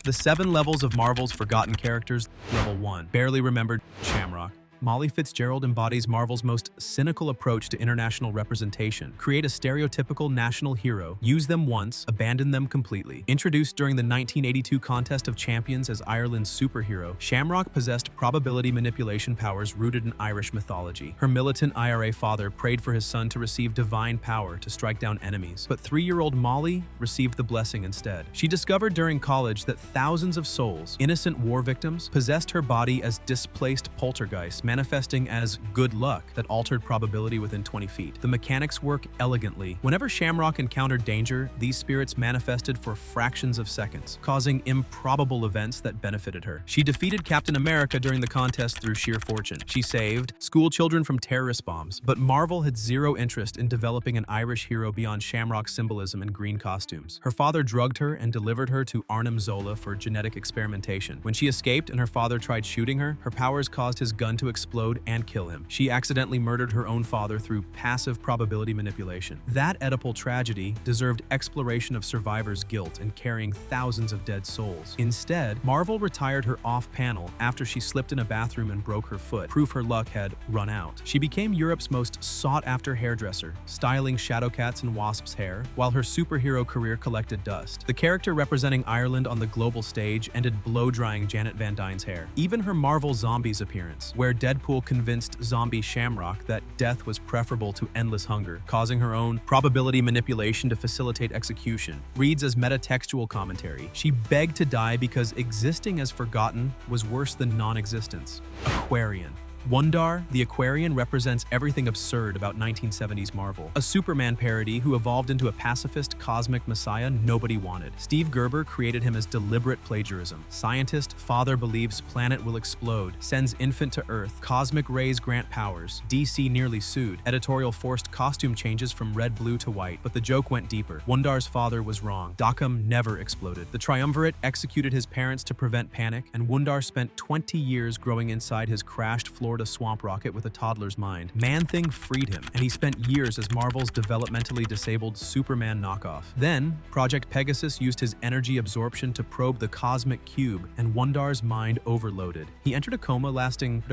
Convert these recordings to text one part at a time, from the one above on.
The 7 levels of Marvel's forgotten characters. Level 1. Barely remembered Shamrock. Molly Fitzgerald embodies Marvel's most cynical approach to international representation. Create a stereotypical national hero, use them once, abandon them completely. Introduced during the 1982 Contest of Champions as Ireland's superhero, Shamrock possessed probability manipulation powers rooted in Irish mythology. Her militant IRA father prayed for his son to receive divine power to strike down enemies, but 3-year-old Molly received the blessing instead. She discovered during college that thousands of souls, innocent war victims, possessed her body as displaced poltergeists, manifesting as good luck that altered probability within 20 feet. The mechanics work elegantly. Whenever Shamrock encountered danger, these spirits manifested for fractions of seconds, causing improbable events that benefited her. She defeated Captain America during the contest through sheer fortune. She saved school children from terrorist bombs, but Marvel had zero interest in developing an Irish hero beyond Shamrock's symbolism and green costumes. Her father drugged her and delivered her to Arnim Zola for genetic experimentation. When she escaped and her father tried shooting her, her powers caused his gun to explode and kill him. She accidentally murdered her own father through passive probability manipulation. That Oedipal tragedy deserved exploration of survivors' guilt and carrying thousands of dead souls. Instead, Marvel retired her off-panel after she slipped in a bathroom and broke her foot, proof her luck had run out. She became Europe's most sought-after hairdresser, styling Shadowcats and Wasp's hair, while her superhero career collected dust. The character representing Ireland on the global stage ended blow-drying Janet Van Dyne's hair. Even her Marvel Zombies appearance, where Deadpool convinced zombie Shamrock that death was preferable to endless hunger, causing her own probability manipulation to facilitate execution, reads as metatextual commentary. She begged to die because existing as forgotten was worse than non-existence. Aquarian. Wundar, the Aquarian, represents everything absurd about 1970s Marvel. A Superman parody who evolved into a pacifist cosmic messiah nobody wanted. Steve Gerber created him as deliberate plagiarism. Scientist, father believes planet will explode, sends infant to Earth, cosmic rays grant powers. DC nearly sued. Editorial forced costume changes from red-blue to white, but the joke went deeper. Wundar's father was wrong. Dockham never exploded. The Triumvirate executed his parents to prevent panic, and Wundar spent 20 years growing inside his crashed Florida swamp rocket with a toddler's mind. Man-Thing freed him, and he spent years as Marvel's developmentally disabled Superman knockoff. Then, Project Pegasus used his energy absorption to probe the cosmic cube, and Wundar's mind overloaded. He entered a coma lasting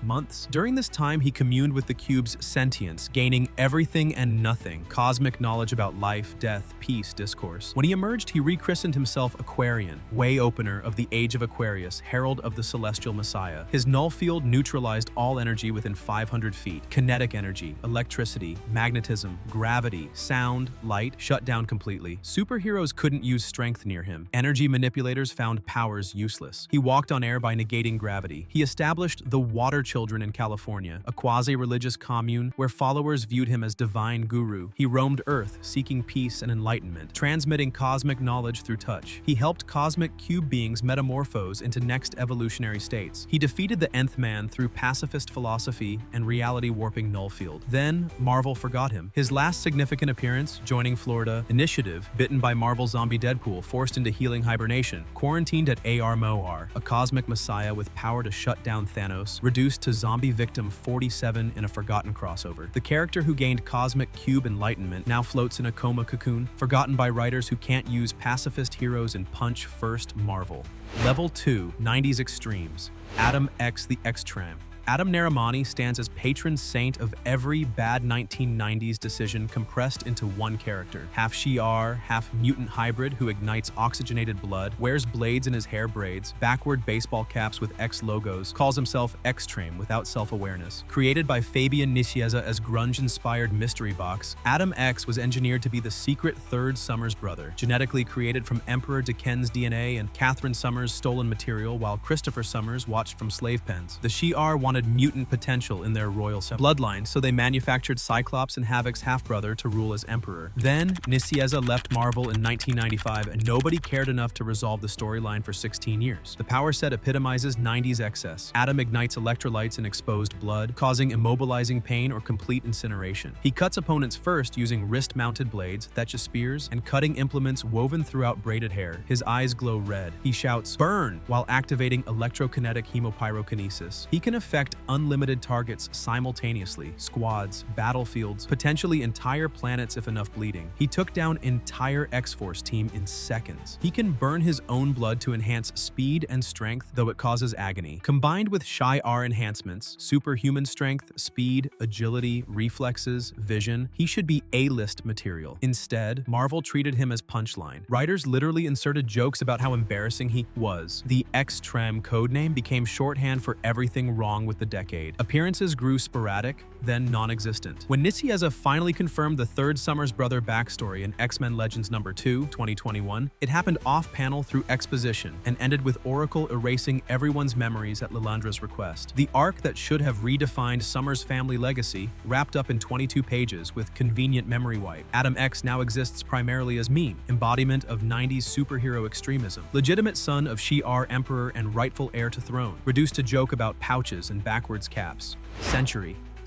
months. During this time, he communed with the cube's sentience, gaining everything and nothing, cosmic knowledge about life, death, peace, discourse. When he emerged, he rechristened himself Aquarian, way opener of the Age of Aquarius, herald of the celestial messiah. His null field neutralized all energy within 500 feet. Kinetic energy, electricity, magnetism, gravity, sound, light, shut down completely. Superheroes couldn't use strength near him. Energy manipulators found powers useless. He walked on air by negating gravity. He established the Water Children in California, a quasi-religious commune where followers viewed him as divine guru. He roamed Earth, seeking peace and enlightenment, transmitting cosmic knowledge through touch. He helped cosmic cube beings metamorphose into next evolutionary states. He defeated the Nth Man through pacifist philosophy and reality-warping nullfield. Then, Marvel forgot him. His last significant appearance, joining Florida Initiative, bitten by Marvel zombie Deadpool, forced into healing hibernation, quarantined at AR Moar, a cosmic messiah with power to shut down Thanos, reduced to zombie victim 47 in a forgotten crossover. The character who gained cosmic cube enlightenment now floats in a coma cocoon, forgotten by writers who can't use pacifist heroes in punch-first Marvel. Level 2, 90s Extremes. Adam X the X-Tram. Adam Narimani stands as patron saint of every bad 1990s decision compressed into one character. Half Shi'ar, half mutant hybrid who ignites oxygenated blood, wears blades in his hair braids, backward baseball caps with X logos, calls himself X-Trame without self-awareness. Created by Fabian Nicieza as grunge-inspired mystery box, Adam X was engineered to be the secret third Summers brother, genetically created from Emperor Deken's DNA and Catherine Summers' stolen material while Christopher Summers watched from slave pens. The Shi'ar wanted mutant potential in their royal bloodline, so they manufactured Cyclops and Havoc's half-brother to rule as emperor. Then, Nicieza left Marvel in 1995, and nobody cared enough to resolve the storyline for 16 years. The power set epitomizes 90s excess. Adam ignites electrolytes in exposed blood, causing immobilizing pain or complete incineration. He cuts opponents first using wrist-mounted blades, Thetcha spears, and cutting implements woven throughout braided hair. His eyes glow red. He shouts, "Burn!" while activating electrokinetic hemopyrokinesis. He can affect protect unlimited targets simultaneously, squads, battlefields, potentially entire planets if enough bleeding. He took down entire X-Force team in seconds. He can burn his own blood to enhance speed and strength, though it causes agony. Combined with Shy R enhancements, superhuman strength, speed, agility, reflexes, vision, he should be A-list material. Instead, Marvel treated him as punchline. Writers literally inserted jokes about how embarrassing he was. The X-Trem codename became shorthand for everything wrong with the decade. Appearances grew sporadic, then non-existent. When Nicieza finally confirmed the third Summers brother backstory in X-Men Legends No. 2, 2021, it happened off-panel through exposition and ended with Oracle erasing everyone's memories at Lilandra's request. The arc that should have redefined Summers' family legacy wrapped up in 22 pages with convenient memory wipe. Adam X now exists primarily as meme, embodiment of 90s superhero extremism, legitimate son of Shi'ar Emperor and rightful heir to throne, reduced to joke about pouches and backwards caps.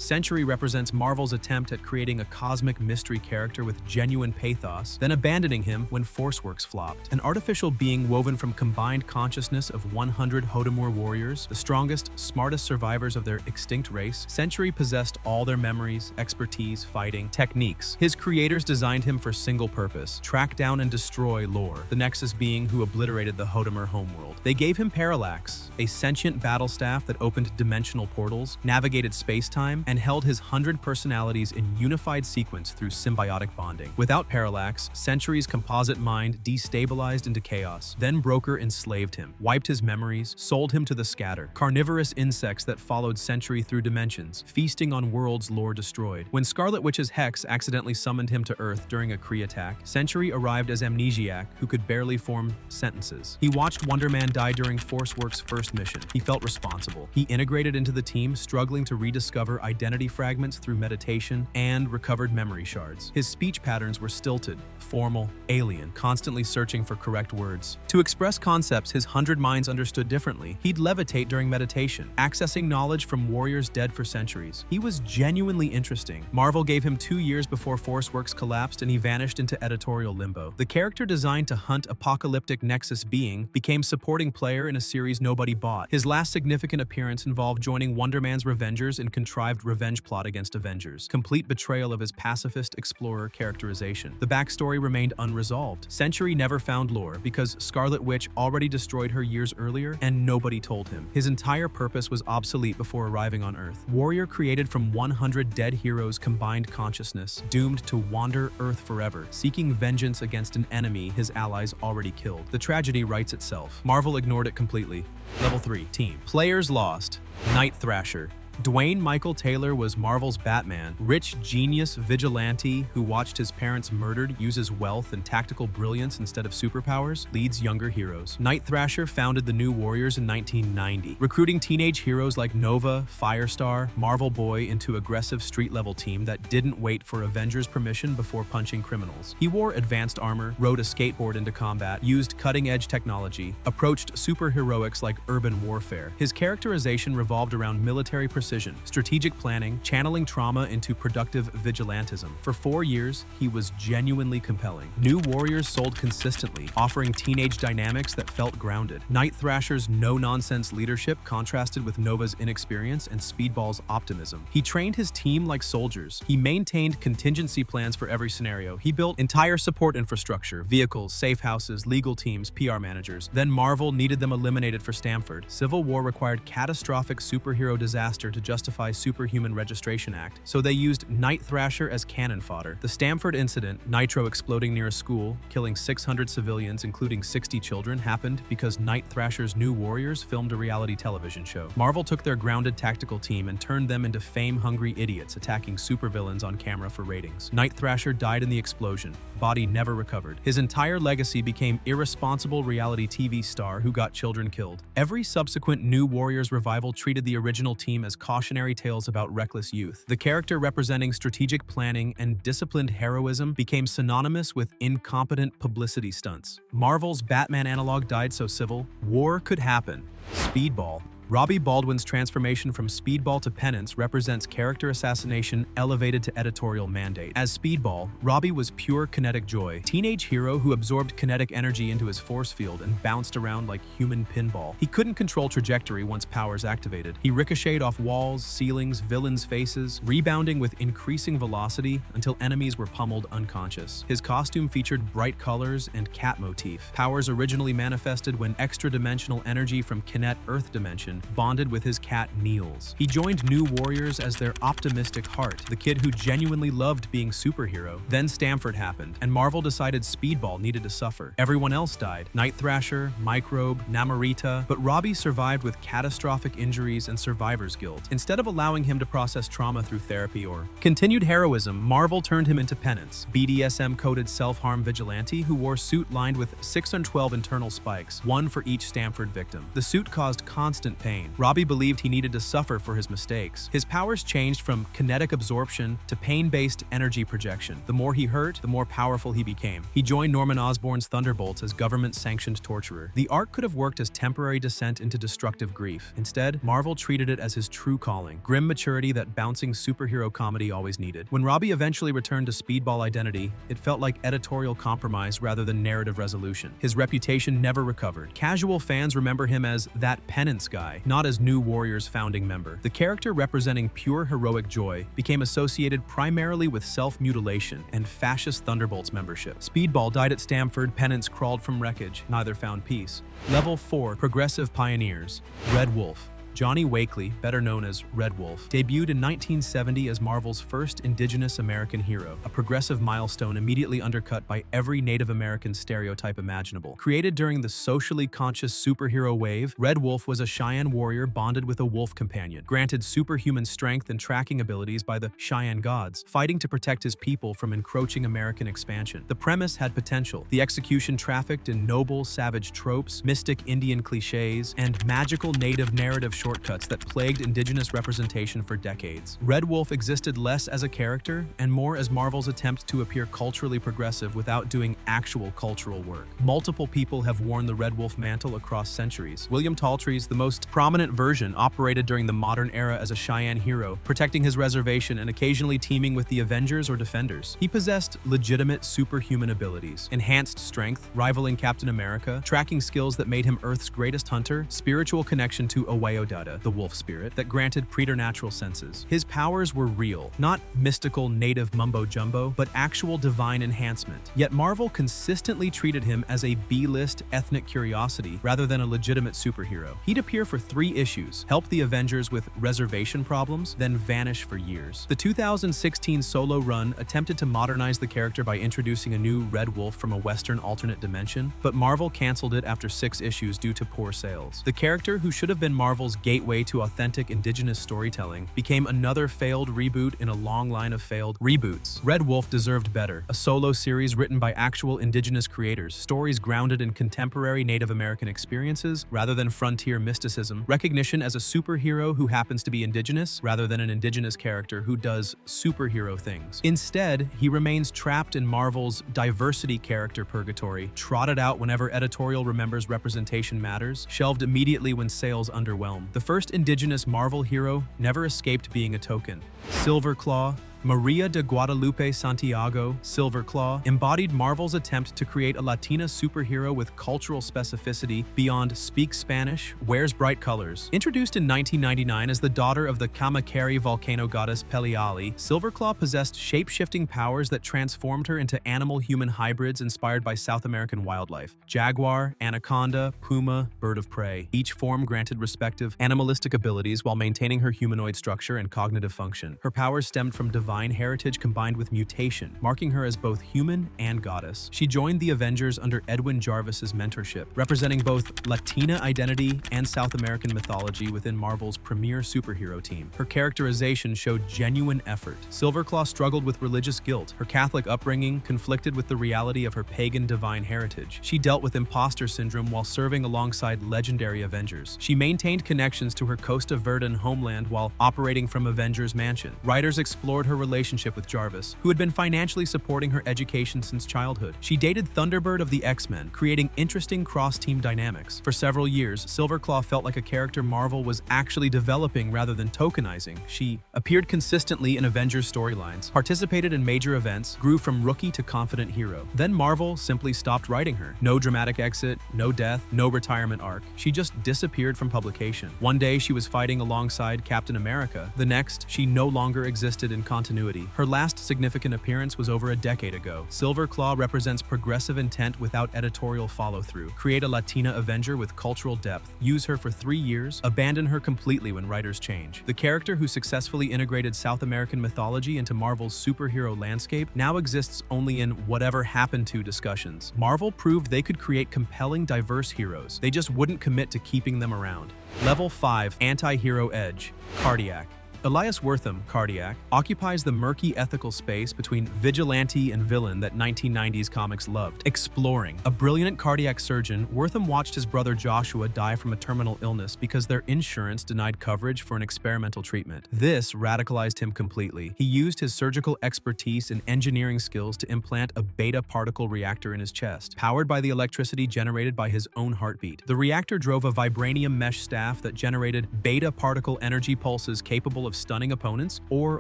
Century represents Marvel's attempt at creating a cosmic mystery character with genuine pathos, then abandoning him when ForceWorks flopped. An artificial being woven from combined consciousness of 100 Hodamur warriors, the strongest, smartest survivors of their extinct race, Century possessed all their memories, expertise, fighting, techniques. His creators designed him for single purpose: track down and destroy Lore, the Nexus being who obliterated the Hodamur homeworld. They gave him Parallax, a sentient battle staff that opened dimensional portals, navigated space-time, and held his 100 personalities in unified sequence through symbiotic bonding. Without Parallax, Century's composite mind destabilized into chaos. Then Broker enslaved him, wiped his memories, sold him to the Scatter, carnivorous insects that followed Century through dimensions, feasting on worlds Lore destroyed. When Scarlet Witch's Hex accidentally summoned him to Earth during a Kree attack, Century arrived as Amnesiac who could barely form sentences. He watched Wonder Man die during ForceWorks' first mission. He felt responsible. He integrated into the team, struggling to rediscover identity fragments through meditation and recovered memory shards. His speech patterns were stilted, formal, alien, constantly searching for correct words. To express concepts his 100 minds understood differently, he'd levitate during meditation, accessing knowledge from warriors dead for centuries. He was genuinely interesting. Marvel gave him 2 years before ForceWorks collapsed and he vanished into editorial limbo. The character designed to hunt apocalyptic Nexus being became supporting player in a series nobody bought. His last significant appearance involved joining Wonder Man's Revengers in contrived revenge plot against Avengers, complete betrayal of his pacifist explorer characterization. The backstory remained unresolved. Century never found Lore because Scarlet Witch already destroyed her years earlier and nobody told him. His entire purpose was obsolete before arriving on Earth. Warrior created from 100 dead heroes' combined consciousness, doomed to wander Earth forever, seeking vengeance against an enemy his allies already killed. The tragedy writes itself. Marvel ignored it completely. Level 3. Team. Players lost. Night Thrasher. Dwayne Michael Taylor was Marvel's Batman, rich genius vigilante who watched his parents murdered, uses wealth and tactical brilliance instead of superpowers, leads younger heroes. Night Thrasher founded the New Warriors in 1990, recruiting teenage heroes like Nova, Firestar, Marvel Boy into aggressive street-level team that didn't wait for Avengers' permission before punching criminals. He wore advanced armor, rode a skateboard into combat, used cutting-edge technology, approached superheroics like urban warfare. His characterization revolved around military precision, strategic planning, channeling trauma into productive vigilantism. For 4 years, he was genuinely compelling. New Warriors sold consistently, offering teenage dynamics that felt grounded. Night Thrasher's no-nonsense leadership contrasted with Nova's inexperience and Speedball's optimism. He trained his team like soldiers. He maintained contingency plans for every scenario. He built entire support infrastructure, vehicles, safe houses, legal teams, PR managers. Then Marvel needed them eliminated for Stamford. Civil War required catastrophic superhero disaster to justify Superhuman Registration Act, so they used Night Thrasher as cannon fodder. The Stamford incident, Nitro exploding near a school, killing 600 civilians including 60 children, happened because Night Thrasher's New Warriors filmed a reality television show. Marvel took their grounded tactical team and turned them into fame-hungry idiots attacking supervillains on camera for ratings. Night Thrasher died in the explosion. Body never recovered. His entire legacy became irresponsible reality TV star who got children killed. Every subsequent New Warriors revival treated the original team as cautionary tales about reckless youth. The character representing strategic planning and disciplined heroism became synonymous with incompetent publicity stunts. Marvel's Batman analog died so civil war could happen. Speedball. Robbie Baldwin's transformation from Speedball to Penance represents character assassination elevated to editorial mandate. As Speedball, Robbie was pure kinetic joy, teenage hero who absorbed kinetic energy into his force field and bounced around like human pinball. He couldn't control trajectory once powers activated. He ricocheted off walls, ceilings, villains' faces, rebounding with increasing velocity until enemies were pummeled unconscious. His costume featured bright colors and cat motif. Powers originally manifested when extra-dimensional energy from Kinet Earth Dimension bonded with his cat Niels. He joined New Warriors as their optimistic heart, the kid who genuinely loved being superhero. Then Stamford happened, and Marvel decided Speedball needed to suffer. Everyone else died. Night Thrasher, Microbe, Namorita, but Robbie survived with catastrophic injuries and survivor's guilt. Instead of allowing him to process trauma through therapy or continued heroism, Marvel turned him into Penance, BDSM-coded self-harm vigilante who wore suit lined with 612 internal spikes, one for each Stamford victim. The suit caused constant pain. Robbie believed he needed to suffer for his mistakes. His powers changed from kinetic absorption to pain-based energy projection. The more he hurt, the more powerful he became. He joined Norman Osborn's Thunderbolts as government-sanctioned torturer. The arc could have worked as temporary descent into destructive grief. Instead, Marvel treated it as his true calling, grim maturity that bouncing superhero comedy always needed. When Robbie eventually returned to Speedball identity, it felt like editorial compromise rather than narrative resolution. His reputation never recovered. Casual fans remember him as that Penance guy, not as New Warriors' founding member. The character representing pure heroic joy became associated primarily with self-mutilation and fascist Thunderbolts membership. Speedball died at Stamford, Penance crawled from wreckage, neither found peace. Level 4, Progressive Pioneers. Red Wolf. Johnny Wakely, better known as Red Wolf, debuted in 1970 as Marvel's first Indigenous American hero, a progressive milestone immediately undercut by every Native American stereotype imaginable. Created during the socially conscious superhero wave, Red Wolf was a Cheyenne warrior bonded with a wolf companion, granted superhuman strength and tracking abilities by the Cheyenne gods, fighting to protect his people from encroaching American expansion. The premise had potential. The execution trafficked in noble, savage tropes, mystic Indian cliches, and magical native narrative shortcuts that plagued Indigenous representation for decades. Red Wolf existed less as a character and more as Marvel's attempt to appear culturally progressive without doing actual cultural work. Multiple people have worn the Red Wolf mantle across centuries. William Taltrey's, the most prominent version, operated during the modern era as a Cheyenne hero, protecting his reservation and occasionally teaming with the Avengers or Defenders. He possessed legitimate superhuman abilities, enhanced strength, rivaling Captain America, tracking skills that made him Earth's greatest hunter, spiritual connection to Awayodada, the wolf spirit, that granted preternatural senses. His powers were real, not mystical native mumbo-jumbo, but actual divine enhancement. Yet Marvel consistently treated him as a B-list ethnic curiosity rather than a legitimate superhero. He'd appear for 3 issues, help the Avengers with reservation problems, then vanish for years. The 2016 solo run attempted to modernize the character by introducing a new Red Wolf from a Western alternate dimension, but Marvel canceled it after 6 issues due to poor sales. The character, who should have been Marvel's gateway to authentic Indigenous storytelling, became another failed reboot in a long line of failed reboots. Red Wolf deserved better, a solo series written by actual Indigenous creators, stories grounded in contemporary Native American experiences rather than frontier mysticism, recognition as a superhero who happens to be Indigenous rather than an Indigenous character who does superhero things. Instead, he remains trapped in Marvel's diversity character purgatory, trotted out whenever editorial remembers representation matters, shelved immediately when sales underwhelm. The first Indigenous Marvel hero never escaped being a token. Silverclaw, Maria de Guadalupe Santiago, Silverclaw, embodied Marvel's attempt to create a Latina superhero with cultural specificity beyond speaks Spanish, wears bright colors. Introduced in 1999 as the daughter of the Kamakari volcano goddess Peliali, Silverclaw possessed shape-shifting powers that transformed her into animal-human hybrids inspired by South American wildlife: jaguar, anaconda, puma, bird of prey. Each form granted respective animalistic abilities while maintaining her humanoid structure and cognitive function. Her powers stemmed from divine heritage combined with mutation, marking her as both human and goddess. She joined the Avengers under Edwin Jarvis's mentorship, representing both Latina identity and South American mythology within Marvel's premier superhero team. Her characterization showed genuine effort. Silverclaw struggled with religious guilt. Her Catholic upbringing conflicted with the reality of her pagan divine heritage. She dealt with imposter syndrome while serving alongside legendary Avengers. She maintained connections to her Costa Verdon homeland while operating from Avengers Mansion. Writers explored her relationship with Jarvis, who had been financially supporting her education since childhood. She dated Thunderbird of the X-Men, creating interesting cross-team dynamics. For several years, Silverclaw felt like a character Marvel was actually developing rather than tokenizing. She appeared consistently in Avengers storylines, participated in major events, grew from rookie to confident hero. Then Marvel simply stopped writing her. No dramatic exit, no death, no retirement arc. She just disappeared from publication. One day she was fighting alongside Captain America. The next, she no longer existed in continuity. Her last significant appearance was over a decade ago. Silverclaw represents progressive intent without editorial follow-through. Create a Latina Avenger with cultural depth. Use her for 3 years. Abandon her completely when writers change. The character who successfully integrated South American mythology into Marvel's superhero landscape now exists only in whatever happened to discussions. Marvel proved they could create compelling, diverse heroes. They just wouldn't commit to keeping them around. Level 5 Anti-Hero Edge. Cardiac. Elias Wortham, Cardiac, occupies the murky ethical space between vigilante and villain that 1990s comics loved. Exploring. A brilliant cardiac surgeon, Wortham watched his brother Joshua die from a terminal illness because their insurance denied coverage for an experimental treatment. This radicalized him completely. He used his surgical expertise and engineering skills to implant a beta particle reactor in his chest, powered by the electricity generated by his own heartbeat. The reactor drove a vibranium mesh staff that generated beta particle energy pulses capable of stunning opponents or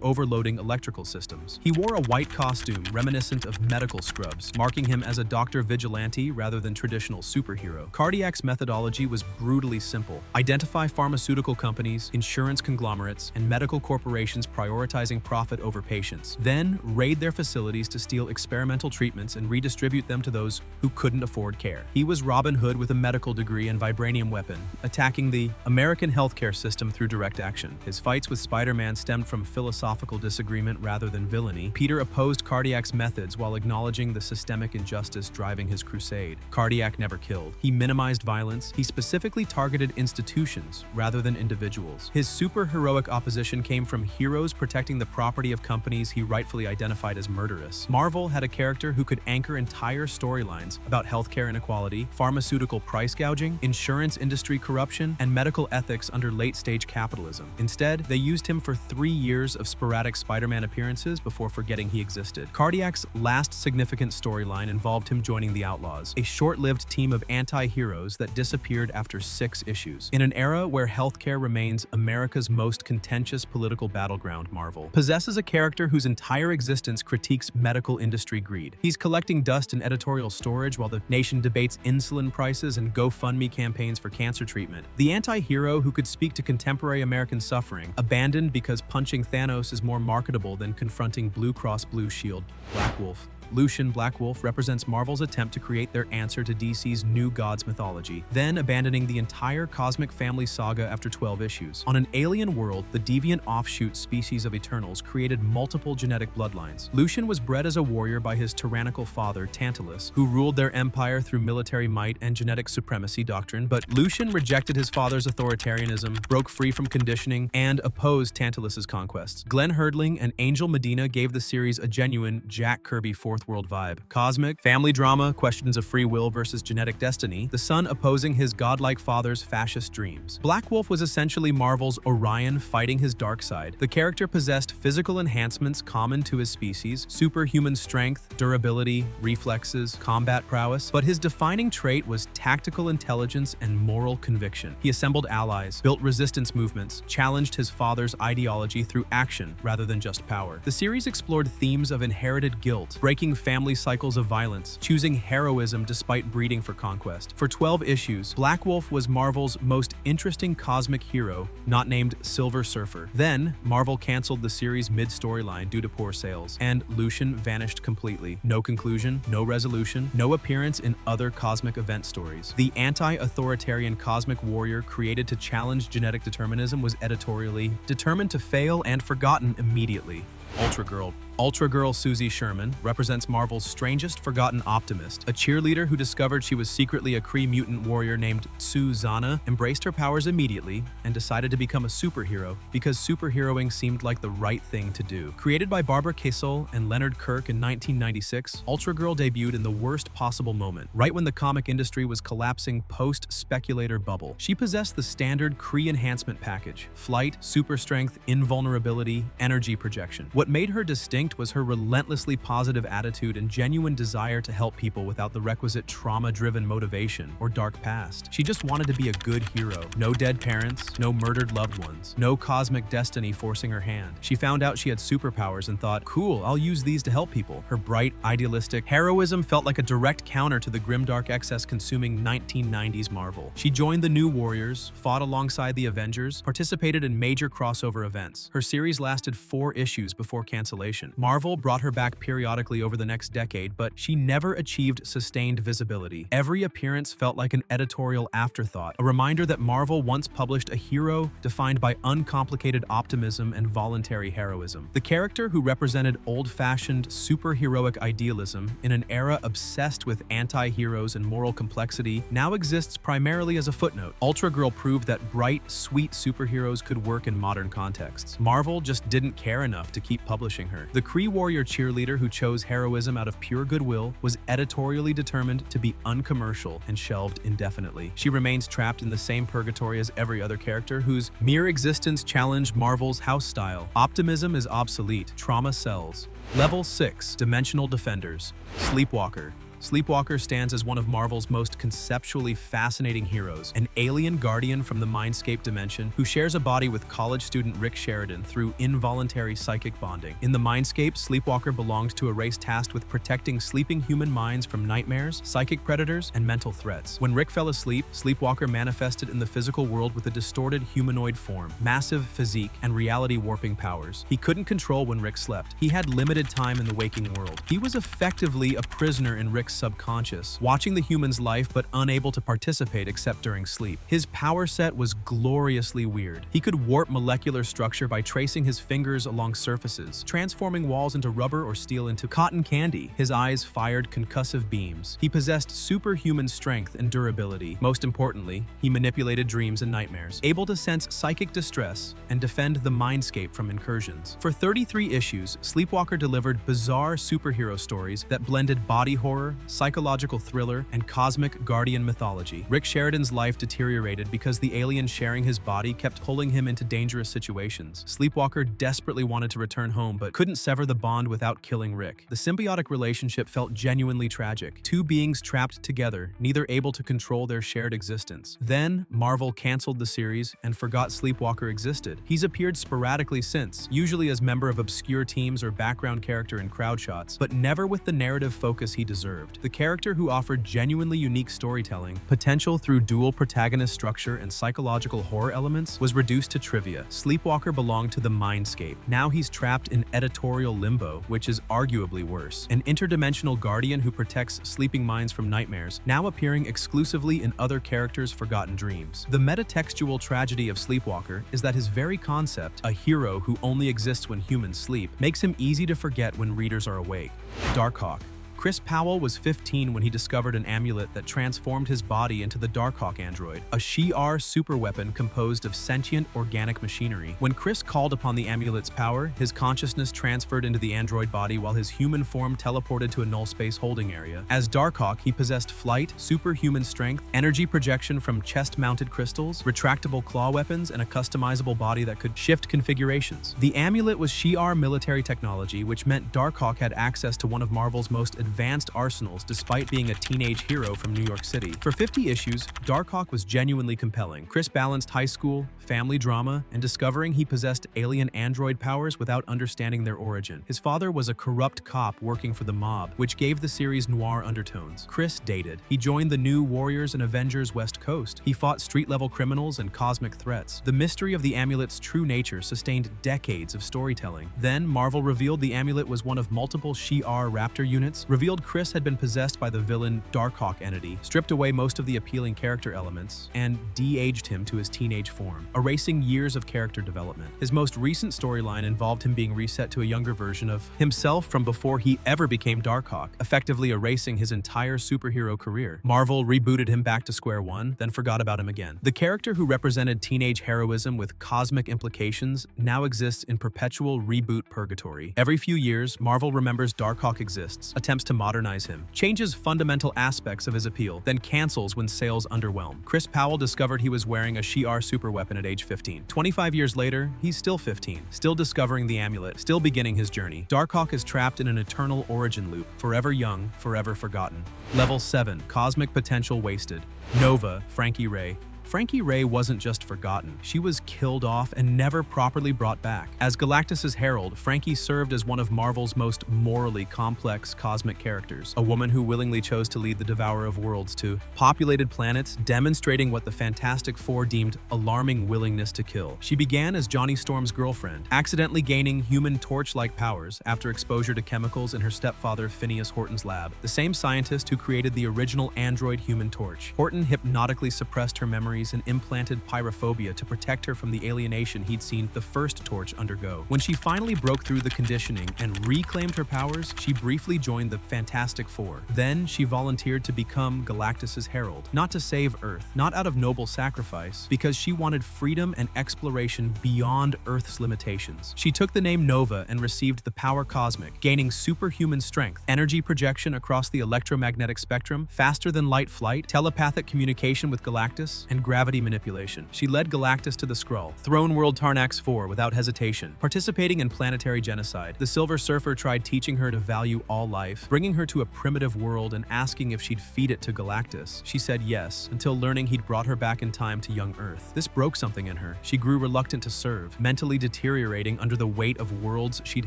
overloading electrical systems. He wore a white costume reminiscent of medical scrubs, marking him as a doctor vigilante rather than traditional superhero. Cardiac's methodology was brutally simple. Identify pharmaceutical companies, insurance conglomerates, and medical corporations prioritizing profit over patients. Then raid their facilities to steal experimental treatments and redistribute them to those who couldn't afford care. He was Robin Hood with a medical degree and vibranium weapon, attacking the American healthcare system through direct action. His fights with Spider-Man stemmed from philosophical disagreement rather than villainy. Peter opposed Cardiac's methods while acknowledging the systemic injustice driving his crusade. Cardiac never killed. He minimized violence. He specifically targeted institutions rather than individuals. His superheroic opposition came from heroes protecting the property of companies he rightfully identified as murderous. Marvel had a character who could anchor entire storylines about healthcare inequality, pharmaceutical price gouging, insurance industry corruption, and medical ethics under late-stage capitalism. Instead, they used him for 3 years of sporadic Spider-Man appearances before forgetting he existed. Cardiac's last significant storyline involved him joining the Outlaws, a short-lived team of anti-heroes that disappeared after 6 issues. In an era where healthcare remains America's most contentious political battleground, Marvel possesses a character whose entire existence critiques medical industry greed. He's collecting dust in editorial storage while the nation debates insulin prices and GoFundMe campaigns for cancer treatment. The anti-hero who could speak to contemporary American suffering, abandoned because punching Thanos is more marketable than confronting Blue Cross Blue Shield. Black Wolf. Lucian Black Wolf represents Marvel's attempt to create their answer to DC's New Gods mythology, then abandoning the entire cosmic family saga after 12 issues. On an alien world, the deviant offshoot species of Eternals created multiple genetic bloodlines. Lucian was bred as a warrior by his tyrannical father, Tantalus, who ruled their empire through military might and genetic supremacy doctrine, but Lucian rejected his father's authoritarianism, broke free from conditioning, and opposed Tantalus's conquests. Glenn Herdling and Angel Medina gave the series a genuine Jack Kirby Fourth World vibe. Cosmic, family drama, questions of free will versus genetic destiny, the son opposing his godlike father's fascist dreams. Black Wolf was essentially Marvel's Orion fighting his dark side. The character possessed physical enhancements common to his species, superhuman strength, durability, reflexes, combat prowess, but his defining trait was tactical intelligence and moral conviction. He assembled allies, built resistance movements, challenged his father's ideology through action rather than just power. The series explored themes of inherited guilt, breaking family cycles of violence, choosing heroism despite breeding for conquest. For 12 issues, Black Wolf was Marvel's most interesting cosmic hero, not named Silver Surfer. Then, Marvel canceled the series mid-storyline due to poor sales, and Lucian vanished completely. No conclusion, no resolution, no appearance in other cosmic event stories. The anti-authoritarian cosmic warrior created to challenge genetic determinism was editorially determined to fail and forgotten immediately. Ultra Girl. Ultra Girl Susie Sherman represents Marvel's strangest forgotten optimist, a cheerleader who discovered she was secretly a Kree mutant warrior named Susanna, embraced her powers immediately, and decided to become a superhero because superheroing seemed like the right thing to do. Created by Barbara Kesel and Leonard Kirk in 1996, Ultra Girl debuted in the worst possible moment, right when the comic industry was collapsing post-speculator bubble. She possessed the standard Kree enhancement package: flight, super strength, invulnerability, energy projection. What made her distinct was her relentlessly positive attitude and genuine desire to help people without the requisite trauma-driven motivation or dark past. She just wanted to be a good hero. No dead parents, no murdered loved ones, no cosmic destiny forcing her hand. She found out she had superpowers and thought, cool, I'll use these to help people. Her bright, idealistic heroism felt like a direct counter to the grimdark excess-consuming 1990s Marvel. She joined the New Warriors, fought alongside the Avengers, participated in major crossover events. Her series lasted 4 issues before cancellation. Marvel brought her back periodically over the next decade, but she never achieved sustained visibility. Every appearance felt like an editorial afterthought, a reminder that Marvel once published a hero defined by uncomplicated optimism and voluntary heroism. The character who represented old-fashioned, superheroic idealism in an era obsessed with anti-heroes and moral complexity now exists primarily as a footnote. Ultra Girl proved that bright, sweet superheroes could work in modern contexts. Marvel just didn't care enough to keep publishing her. The Kree warrior cheerleader who chose heroism out of pure goodwill was editorially determined to be uncommercial and shelved indefinitely. She remains trapped in the same purgatory as every other character whose mere existence challenged Marvel's house style. Optimism is obsolete. Trauma sells. Level 6. Dimensional Defenders. Sleepwalker. Sleepwalker stands as one of Marvel's most conceptually fascinating heroes, an alien guardian from the Mindscape dimension who shares a body with college student Rick Sheridan through involuntary psychic bonding. In the Mindscape, Sleepwalker belonged to a race tasked with protecting sleeping human minds from nightmares, psychic predators, and mental threats. When Rick fell asleep, Sleepwalker manifested in the physical world with a distorted humanoid form, massive physique, and reality-warping powers. He couldn't control when Rick slept. He had limited time in the waking world. He was effectively a prisoner in Rick's subconscious, watching the human's life but unable to participate except during sleep. His power set was gloriously weird. He could warp molecular structure by tracing his fingers along surfaces, transforming walls into rubber or steel into cotton candy. His eyes fired concussive beams. He possessed superhuman strength and durability. Most importantly, he manipulated dreams and nightmares, able to sense psychic distress and defend the Mindscape from incursions. For 33 issues, Sleepwalker delivered bizarre superhero stories that blended body horror, psychological thriller, and cosmic guardian mythology. Rick Sheridan's life deteriorated because the alien sharing his body kept pulling him into dangerous situations. Sleepwalker desperately wanted to return home but couldn't sever the bond without killing Rick. The symbiotic relationship felt genuinely tragic. Two beings trapped together, neither able to control their shared existence. Then, Marvel canceled the series and forgot Sleepwalker existed. He's appeared sporadically since, usually as member of obscure teams or background character in crowd shots, but never with the narrative focus he deserved. The character who offered genuinely unique storytelling, potential through dual protagonist structure and psychological horror elements, was reduced to trivia. Sleepwalker belonged to the Mindscape. Now he's trapped in editorial limbo, which is arguably worse. An interdimensional guardian who protects sleeping minds from nightmares, now appearing exclusively in other characters' forgotten dreams. The metatextual tragedy of Sleepwalker is that his very concept, a hero who only exists when humans sleep, makes him easy to forget when readers are awake. Darkhawk. Chris Powell was 15 when he discovered an amulet that transformed his body into the Darkhawk android, a Shi'ar superweapon composed of sentient organic machinery. When Chris called upon the amulet's power, his consciousness transferred into the android body while his human form teleported to a null space holding area. As Darkhawk, he possessed flight, superhuman strength, energy projection from chest-mounted crystals, retractable claw weapons, and a customizable body that could shift configurations. The amulet was Shi'ar military technology, which meant Darkhawk had access to one of Marvel's most advanced arsenals despite being a teenage hero from New York City. For 50 issues, Darkhawk was genuinely compelling. Chris balanced high school, family drama, and discovering he possessed alien android powers without understanding their origin. His father was a corrupt cop working for the mob, which gave the series noir undertones. Chris dated. He joined the New Warriors and Avengers West Coast. He fought street-level criminals and cosmic threats. The mystery of the amulet's true nature sustained decades of storytelling. Then, Marvel revealed the amulet was one of multiple Shi'ar raptor units, revealed Chris had been possessed by the villain Darkhawk entity, stripped away most of the appealing character elements, and de-aged him to his teenage form, erasing years of character development. His most recent storyline involved him being reset to a younger version of himself from before he ever became Darkhawk, effectively erasing his entire superhero career. Marvel rebooted him back to square one, then forgot about him again. The character who represented teenage heroism with cosmic implications now exists in perpetual reboot purgatory. Every few years, Marvel remembers Darkhawk exists, attempts to modernize him, changes fundamental aspects of his appeal, then cancels when sales underwhelm. Chris Powell discovered he was wearing a Shi'ar superweapon at age 15. 25 years later, he's still 15, still discovering the amulet, still beginning his journey. Darkhawk is trapped in an eternal origin loop, forever young, forever forgotten. Level 7, Cosmic Potential Wasted. Nova, Frankie Ray. Frankie Ray wasn't just forgotten, she was killed off and never properly brought back. As Galactus's herald, Frankie served as one of Marvel's most morally complex cosmic characters, a woman who willingly chose to lead the Devourer of Worlds to populated planets, demonstrating what the Fantastic Four deemed alarming willingness to kill. She began as Johnny Storm's girlfriend, accidentally gaining Human Torch-like powers after exposure to chemicals in her stepfather Phineas Horton's lab, the same scientist who created the original android Human Torch. Horton hypnotically suppressed her memories and implanted pyrophobia to protect her from the alienation he'd seen the first Torch undergo. When she finally broke through the conditioning and reclaimed her powers, she briefly joined the Fantastic Four. Then she volunteered to become Galactus's herald, not to save Earth, not out of noble sacrifice, because she wanted freedom and exploration beyond Earth's limitations. She took the name Nova and received the power cosmic, gaining superhuman strength, energy projection across the electromagnetic spectrum, faster than light flight, telepathic communication with Galactus, and gravity manipulation. She led Galactus to the Skrull, Throne World Tarnax 4 without hesitation. Participating in planetary genocide, the Silver Surfer tried teaching her to value all life, bringing her to a primitive world and asking if she'd feed it to Galactus. She said yes, until learning he'd brought her back in time to young Earth. This broke something in her. She grew reluctant to serve, mentally deteriorating under the weight of worlds she'd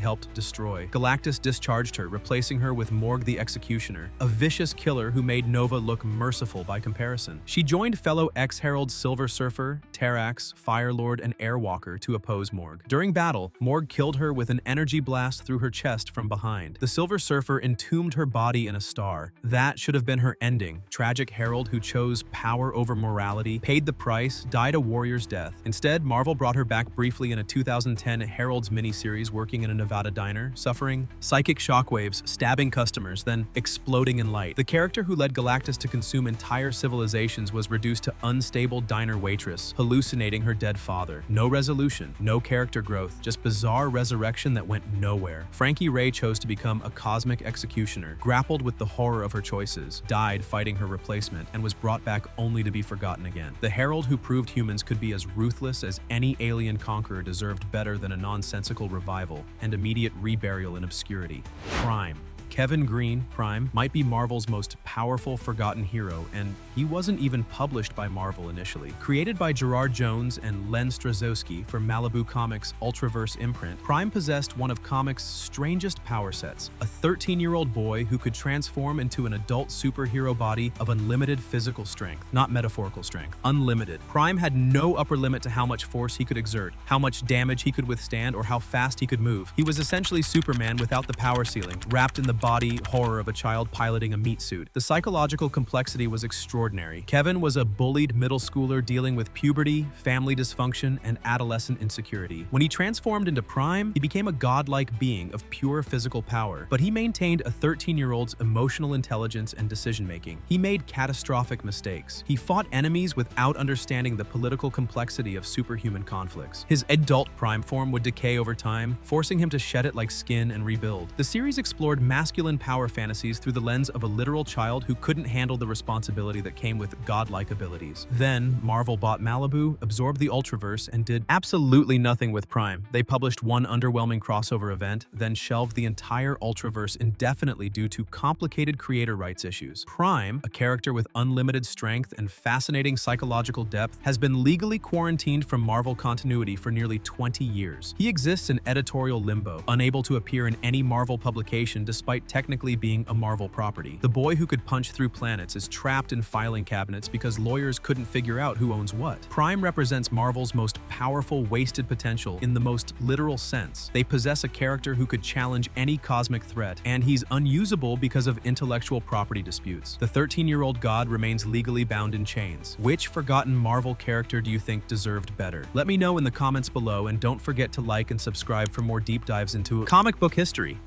helped destroy. Galactus discharged her, replacing her with Morg the Executioner, a vicious killer who made Nova look merciful by comparison. She joined fellow ex-heralds Silver Surfer, Terrax, Firelord, and Airwalker to oppose Morg. During battle, Morg killed her with an energy blast through her chest from behind. The Silver Surfer entombed her body in a star. That should have been her ending. Tragic herald who chose power over morality, paid the price, died a warrior's death. Instead, Marvel brought her back briefly in a 2010 Herald's miniseries working in a Nevada diner, suffering psychic shockwaves, stabbing customers, then exploding in light. The character who led Galactus to consume entire civilizations was reduced to unstable diner waitress, hallucinating her dead father. No resolution, no character growth, just bizarre resurrection that went nowhere. Frankie Ray chose to become a cosmic executioner, grappled with the horror of her choices, died fighting her replacement, and was brought back only to be forgotten again. The herald who proved humans could be as ruthless as any alien conqueror deserved better than a nonsensical revival and immediate reburial in obscurity. Prime. Kevin Green, Prime, might be Marvel's most powerful forgotten hero, and he wasn't even published by Marvel initially. Created by Gerard Jones and Len Strazowski for Malibu Comics' Ultraverse imprint, Prime possessed one of comics' strangest power sets, a 13-year-old boy who could transform into an adult superhero body of unlimited physical strength, not metaphorical strength, unlimited. Prime had no upper limit to how much force he could exert, how much damage he could withstand, or how fast he could move. He was essentially Superman without the power ceiling, wrapped in the body horror of a child piloting a meat suit. The psychological complexity was extraordinary. Kevin was a bullied middle schooler dealing with puberty, family dysfunction, and adolescent insecurity. When he transformed into Prime, he became a godlike being of pure physical power, but he maintained a 13-year-old's emotional intelligence and decision-making. He made catastrophic mistakes. He fought enemies without understanding the political complexity of superhuman conflicts. His adult Prime form would decay over time, forcing him to shed it like skin and rebuild. The series explored masculine power fantasies through the lens of a literal child who couldn't handle the responsibility that came with godlike abilities. Then, Marvel bought Malibu, absorbed the Ultraverse, and did absolutely nothing with Prime. They published one underwhelming crossover event, then shelved the entire Ultraverse indefinitely due to complicated creator rights issues. Prime, a character with unlimited strength and fascinating psychological depth, has been legally quarantined from Marvel continuity for nearly 20 years. He exists in editorial limbo, unable to appear in any Marvel publication despite despite technically being a Marvel property. The boy who could punch through planets is trapped in filing cabinets because lawyers couldn't figure out who owns what. Prime represents Marvel's most powerful wasted potential in the most literal sense. They possess a character who could challenge any cosmic threat, and he's unusable because of intellectual property disputes. The 13-year-old god remains legally bound in chains. Which forgotten Marvel character do you think deserved better? Let me know in the comments below, and don't forget to like and subscribe for more deep dives into comic book history.